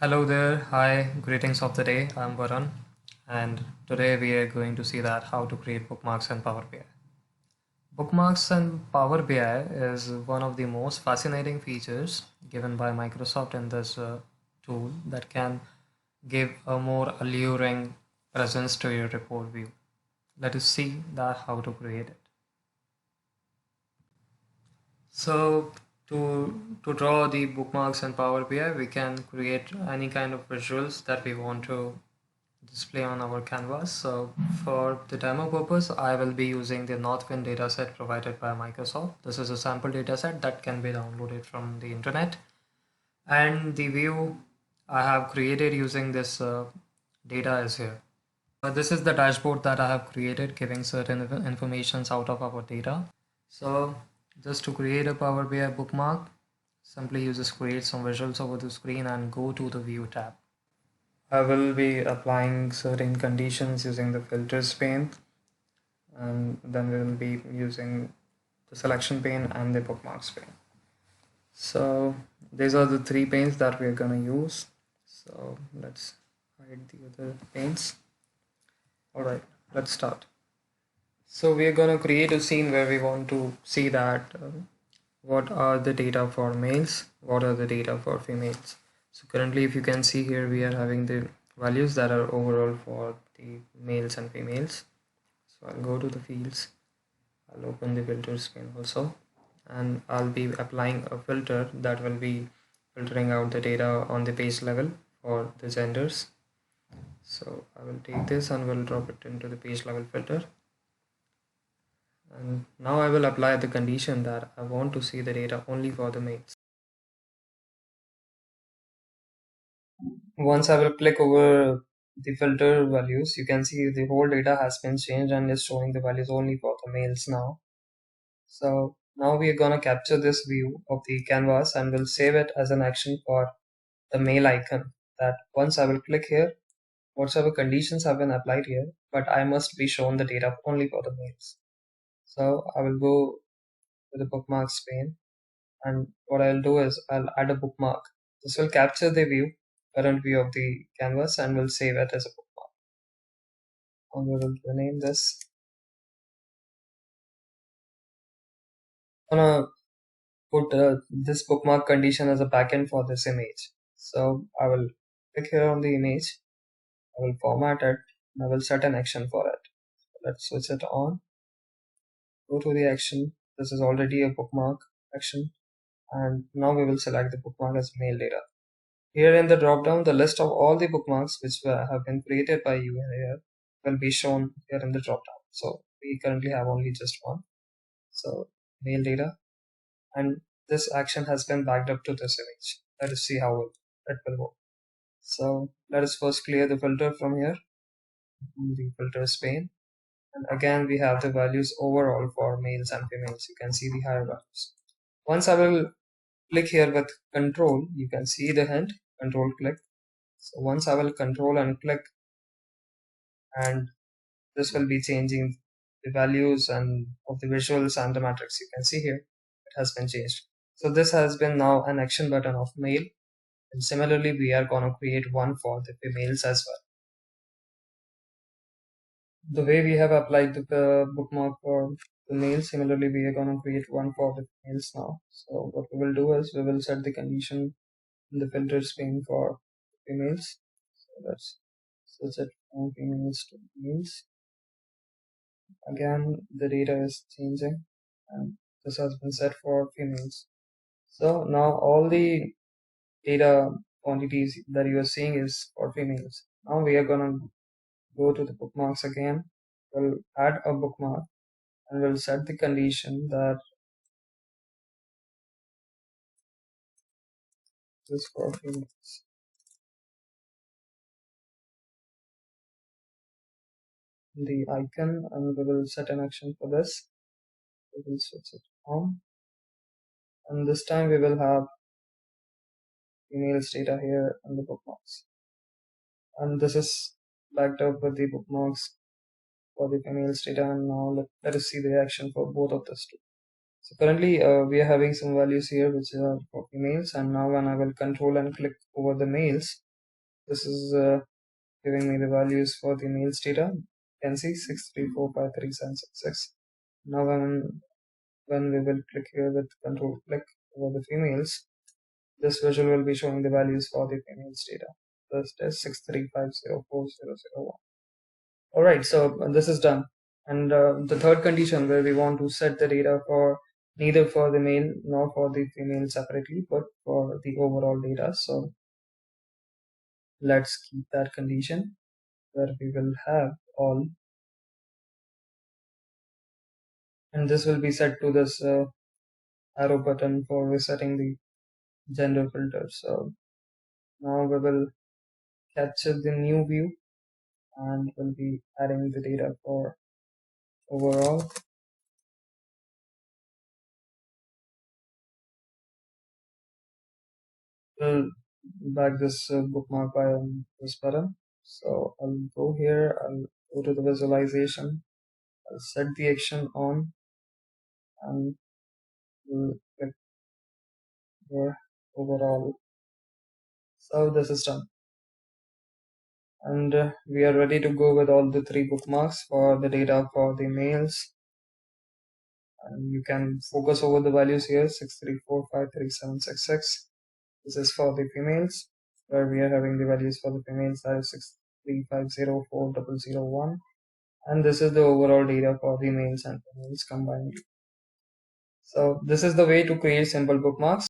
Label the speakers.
Speaker 1: Hello there, hi, greetings of the day. I'm Varun, and today we are going to see that how to create bookmarks in Power BI. Bookmarks in Power BI is one of the most fascinating features given by Microsoft in this tool that can give a more alluring presence to your report view. Let us see that how to create it. So to draw the bookmarks in Power BI, we can create any kind of visuals that we want to display on our canvas. So for the demo purpose, I will be using the Northwind dataset provided by Microsoft. This is a sample dataset that can be downloaded from the internet. And the view I have created using this data is here. This is the dashboard that I have created giving certain informations out of our data. So just to create a Power BI bookmark, simply you just create some visuals over the screen and go to the view tab. I will be applying certain conditions using the filters pane, and then we will be using the selection pane and the bookmarks pane. So these are the three panes that we're going to use. So let's hide the other panes. All right, let's start. So we're going to create a scene where we want to see that what are the data for males, what are the data for females. So currently, if you can see here, we are having the values that are overall for the males and females. So I'll go to the fields, I'll open the filters pane also, and I'll be applying a filter that will be filtering out the data on the page level for the genders. So I will take this and will drop it into the page level filter. And now I will apply the condition that I want to see the data only for the males. Once I will click over the filter values, you can see the whole data has been changed and is showing the values only for the males now. So now we are gonna capture this view of the canvas and we'll save it as an action for the male icon. That once I will click here, whatsoever conditions have been applied here, but I must be shown the data only for the males. So I will go to the bookmarks pane, and what I'll do is I'll add a bookmark. This will capture the current view of the canvas, and will save it as a bookmark. And we will rename this. I'm gonna put this bookmark condition as a backend for this image. So I will click here on the image, I will format it, and I will set an action for it. Let's switch it on. Go to the action. This is already a bookmark action, and now we will select the bookmark as mail data. Here in the drop-down, the list of all the bookmarks which have been created by you here will be shown here in the drop-down. So we currently have only just one. So mail data, and this action has been backed up to this image. Let us see how it will work. So let us first clear the filter from here, the filters pane. And again, we have the values overall for males and females. You can see the higher values. Once I will click here with control, you can see the hint, control click. So once I will control and click, and this will be changing the values and of the visuals and the matrix. You can see here, it has been changed. So this has been now an action button of male. And similarly, we are going to create one for the females as well. The way we have applied the bookmark for the males, similarly, we are going to create one for the females now. So what we will do is we will set the condition in the filters pane for females. So let's switch it from females to males. Again, the data is changing, and this has been set for females. So now all the data quantities that you are seeing is for females. Now we are gonna go to the bookmarks again. We'll add a bookmark and we'll set the condition that this for females. The icon, and we will set an action for this. We will switch it on, and this time we will have females data here in the bookmarks, and this is backed up with the bookmarks for the females data. And now let us see the action for both of these two. So currently we are having some values here which are for females, and now when I will control and click over the males, this is giving me the values for the males data. You can see 634537766. Now when we will click here with control click over the females, this visual will be showing the values for the females data. First is 635040001. Alright, so this is done. And the third condition where we want to set the data for neither for the male nor for the female separately, but for the overall data. So let's keep that condition where we will have all, and this will be set to this arrow button for resetting the gender filter. So now we will capture the new view and we'll be adding the data for overall. We'll back this bookmark by this button. So I'll go here, I'll go to the visualization, I'll set the action on, and we'll click here overall. So this is done. And we are ready to go with all the three bookmarks for the data for the males. And you can focus over the values here, 634537766. This is for the females, where we are having the values for the females, that is 635040001. And this is the overall data for the males and females combined. So this is the way to create simple bookmarks.